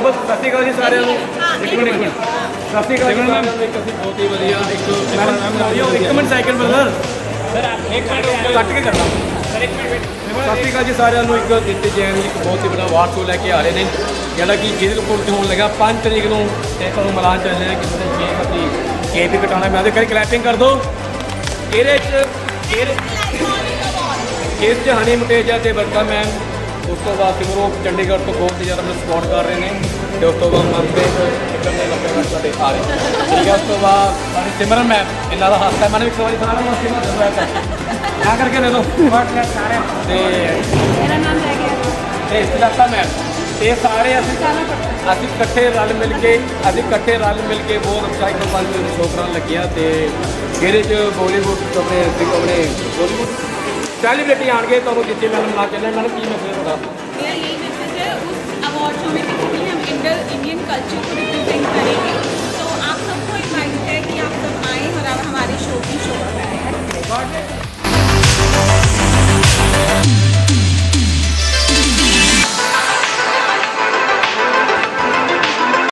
ਬਹੁਤ ਸਤਿ ਸ਼੍ਰੀ ਅਕਾਲ ਜੀ ਸਾਰਿਆਂ ਨੂੰ। ਇੱਕ ਮਿੰਟ ਸਤਿ ਸ਼੍ਰੀ ਅਕਾਲ ਜੀ ਸਾਰਿਆਂ ਨੂੰ। ਇੱਕ ਅਸੀਂ ਬਹੁਤ ਹੀ ਵਧੀਆ ਇੱਕ ਮਿੰਟ ਸੈਕਿੰਡ ਬ੍ਰਦਰ ਸਰ ਇੱਕ ਮਿੰਟ ਕੱਟ ਕੇ ਕਰਨਾ ਸਰ ਇੱਕ ਮਿੰਟ ਸਤਿ ਸ਼੍ਰੀ ਅਕਾਲ ਜੀ ਸਾਰਿਆਂ ਨੂੰ। ਇੱਕ ਦਿੱਤੇ ਜੈਨ ਇੱਕ ਬਹੁਤ ਹੀ ਬੜਾ ਵਾਰ ਸ਼ੋ ਲੈ ਕੇ ਆ ਰਹੇ ਨੇ ਜਿਹੜਾ ਕਿ ਜਿਹਦੇ ਕੋਲ ਤੇ ਹੋਣ ਲੱਗਾ 5 ਤਰੀਕ ਨੂੰ ਤੇ ਤੁਹਾਨੂੰ ਮਿਲਾਨ ਚੱਲ ਰਿਹਾ ਕਿ ਕੇਕ ਅਸੀਂ ਕੇਕ ਵੀ ਕਟਾਉਣਾ। ਮੈਂ ਉਹਦੇ ਕਰੀ ਕਲੈਪਿੰਗ ਕਰ ਦੋ। ਇਹਦੇ 'ਚ ਇਸ 'ਚ ਹਨੀ ਮੁਟੇਜਾ ਤੇ ਵਰਤਾ ਮੈਮ, ਉਸ ਤੋਂ ਬਾਅਦ ਸਿਮਰੋ ਚੰਡੀਗੜ੍ਹ ਤੋਂ ਬਹੁਤ ਹੀ ਜ਼ਿਆਦਾ ਮੈਨੂੰ ਸਪੋਰਟ ਕਰ ਰਹੇ ਨੇ ਤੇ ਉਸ ਤੋਂ ਬਾਅਦ ਮਨਪ੍ਰੀਤ ਕਰਨੇ ਲੱਗੇ ਸਾਡੇ ਆ ਰਹੇ ਠੀਕ ਹੈ। ਉਸ ਤੋਂ ਬਾਅਦ ਸਾਡੀ ਸਿਮਰਨ ਮੈਮ ਇਹਨਾਂ ਦਾ ਹੱਥ ਹੈ ਮੈਨੂੰ ਇੱਕ ਵਾਰੀ ਸਾਰਾ ਨੂੰ ਸਿਮਰਨ ਆ ਕਰਕੇ ਦੇ ਦੋ ਸਾਰੇ ਤੇ ਮੇਰਾ ਨਾਮ ਰਹਿ ਗਿਆ ਤੇ ਇਸਲਾਤਾ ਮੈਮ ਇਹ ਸਾਰੇ ਅਸੀਂ ਇਕੱਠੇ ਰਲ ਮਿਲ ਕੇ ਬਹੁਤ ਅੱਛਾ ਇੱਕ ਪੰਜ ਸ਼ੋਅ ਕਰਾਉਣ ਲੱਗਿਆ ਤੇ ਇਹਦੇ 'ਚ ਬਾਲੀਵੁੱਡ ਆਪਣੇ ਬਾਲੀਵੁੱਡ सेलिब्रिटी आएंगे तो जितने मैंने ना चले मैंने की मैसेज होगा मेरा यही मैसेज है उस अवार्ड शो में बेसिकली हम इंडियन कल्चर को रिप्रेजेंट करेंगे